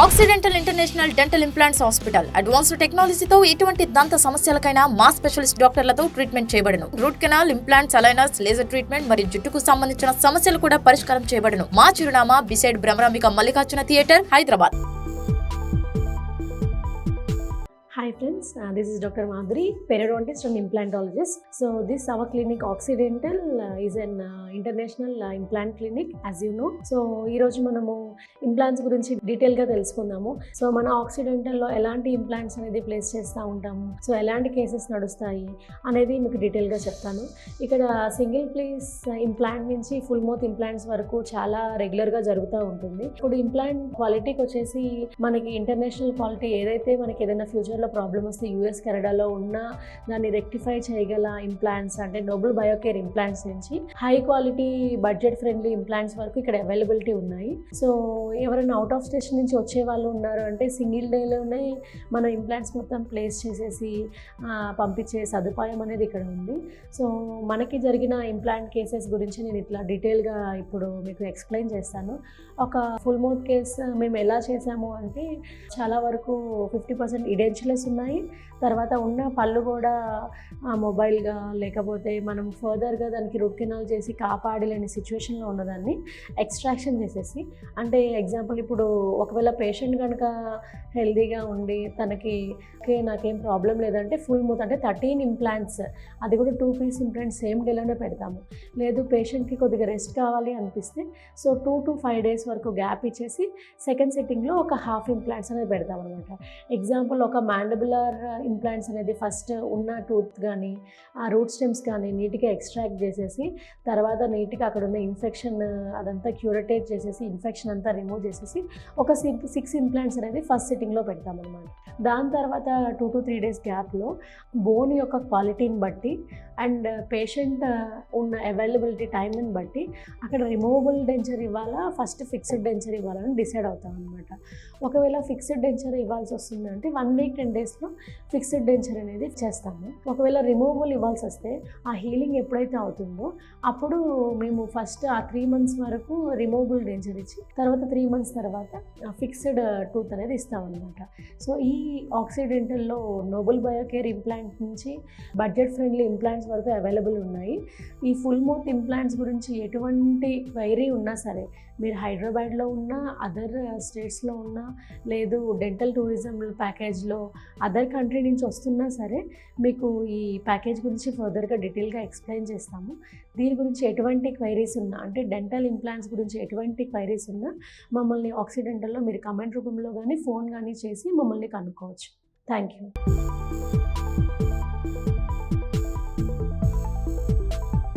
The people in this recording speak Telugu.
Accidental international dental implants hospital advanced టెక్నాలజీతో ఎటువంటి దంత సమస్యలకైనా మా స్పెషలిస్ట్ డాక్టర్లతో ట్రీట్మెంట్ చేయబడును. Root canal, implants, aligners, laser treatment మరియు జుట్టుకు సంబంధించిన సమస్యలు కూడా పరిష్కారం చేయబడును. మా చిరునామా beside Bhramarambika Mallikarjuna theatre, Hyderabad. Hi friends, this is Dr. Madhuri, periodontist and implantologist. So this our clinic Occidental is an international implant clinic, as you know. So ee roju manamu implants gurinchi detail ga telusukundamu. So mana Occidental lo elanti implants anedi place chestha untamu. So elanti cases nadustayi anedi meeku detail ga cheptanu. Ikkada single place implant nunchi full mouth implants varaku chaala regular ga jaruguta untundi. Ippudu implant quality ki vachesi manaki international quality edaithe manaki edaina future problem వస్తే యూఎస్ కెనడాలో ఉన్న దాన్ని రెక్టిఫై చేయగల ఇంప్లాంట్స్ అంటే నోబుల్ బయోకేర్ ఇంప్లాంట్స్ నుంచి high quality budget friendly implants వరకు ఇక్కడ అవైలబిలిటీ ఉన్నాయి. సో ఎవరైనా అవుట్ ఆఫ్ స్టేషన్ నుంచి వచ్చే వాళ్ళు ఉన్నారు అంటే సింగిల్ డేలోనే మనం ఇంప్లాంట్స్ మొత్తం ప్లేస్ చేసేసి పంపించే సదుపాయం అనేది ఇక్కడ ఉంది. సో మనకి జరిగిన ఇంప్లాంట్ కేసెస్ గురించి నేను ఇట్లా డీటెయిల్గా ఇప్పుడు మీకు ఎక్స్ప్లెయిన్ చేస్తాను. ఒక ఫుల్ మౌత్ కేస్ మేము ఎలా చేసాము అంటే చాలా వరకు 50% ఇడెన్షియలెస్ ఉన్నాయి. తర్వాత ఉన్న పళ్ళు కూడా మొబైల్గా లేకపోతే మనం ఫర్దర్గా దానికి రూట్ కెనాల్ చేసి కాపాడలేని సిచ్యువేషన్లో ఉన్నదాన్ని ఎక్స్ట్రాక్షన్ చేసేసి, అంటే ఎగ్జాంపుల్ ఇప్పుడు ఒకవేళ పేషెంట్ కనుక హెల్దీగా ఉండి తనకి నాకేం ప్రాబ్లం లేదంటే ఫుల్ మౌత్ అంటే 13 ఇంప్లాంట్స్, అది కూడా 2 పీస్ ఇంప్లాంట్స్ సేమ్ డేలోనే పెడతాము. లేదు పేషెంట్కి కొద్దిగా రెస్ట్ కావాలి అనిపిస్తే సో 2 to 5 days వరకు గ్యాప్ ఇచ్చేసి సెకండ్ సెట్టింగ్లో ఒక హాఫ్ ఇంప్లాంట్స్ అనేది పెడతాం అనమాట. ఎగ్జాంపుల్ ఒక మ్యాండిబులర్ ఇంప్లాంట్స్ అనేది ఫస్ట్ ఉన్న టూత్ కానీ ఆ రూట్ స్టెమ్స్ కానీ నీట్గా ఎక్స్ట్రాక్ట్ చేసేసి తర్వాత నీట్గా అక్కడ ఉన్న ఇన్ఫెక్షన్ అదంతా క్యూరటేట్ చేసేసి ఇన్ఫెక్షన్ అంతా రిమూవ్ చేసేసి ఒక 6 ఇంప్లాంట్స్ అనేది ఫస్ట్ సిట్టింగ్లో పెడతామన్నమాట. దాని తర్వాత 2 to 3 days గ్యాప్లో బోన్ యొక్క క్వాలిటీని బట్టి అండ్ పేషెంట్ ఉన్న అవైలబిలిటీ టైంని బట్టి అక్కడ రిమూవబుల్ డెంచర్ ఇవ్వాలా ఫస్ట్ ఫిక్స్డ్ డెంచర్ ఇవ్వాలని డిసైడ్ అవుతాం అనమాట. ఒకవేళ ఫిక్స్డ్ డెంచర్ ఇవ్వాల్సి వస్తుందంటే 1 week 10 daysలో ఫిక్స్డ్ డెంచర్ అనేది చేస్తాము. ఒకవేళ రిమూవబుల్ ఇవ్వాల్సి వస్తే ఆ హీలింగ్ ఎప్పుడైతే అవుతుందో అప్పుడు మేము ఫస్ట్ ఆ 3 months వరకు రిమూవబుల్ డెంచర్ ఇచ్చి తర్వాత 3 months తర్వాత ఫిక్స్డ్ టూత్ అనేది ఇస్తామన్నమాట. సో ఈ ఆక్సిడెంటల్లో నోబుల్ బయోకేర్ ఇంప్లాంట్ నుంచి బడ్జెట్ ఫ్రెండ్లీ ఇంప్లాంట్స్ వరకు అవైలబుల్ ఉన్నాయి. ఈ ఫుల్ మౌత్ ఇంప్లాంట్స్ గురించి ఎటువంటి క్వైరీ ఉన్నా సరే మీరు హైదరాబాద్లో ఉన్న అదర్ స్టేట్స్లో ఉన్న లేదు డెంటల్ టూరిజం ప్యాకేజ్లో అదర్ కంట్రీ నుంచి వస్తున్నా సరే మీకు ఈ ప్యాకేజ్ గురించి ఫర్దర్గా డీటెయిల్గా ఎక్స్ప్లెయిన్ చేస్తాము. దీని గురించి ఎటువంటి క్వైరీస్ ఉన్నా అంటే డెంటల్ ఇంప్లాంట్స్ గురించి ఎటువంటి క్వైరీస్ ఉన్నా మమ్మల్ని ఆక్సిడెంటల్లో మీరు కమెంట్ రూపంలో కానీ ఫోన్ కానీ చేసి మమ్మల్ని కనుక్కోవచ్చు. Thank you.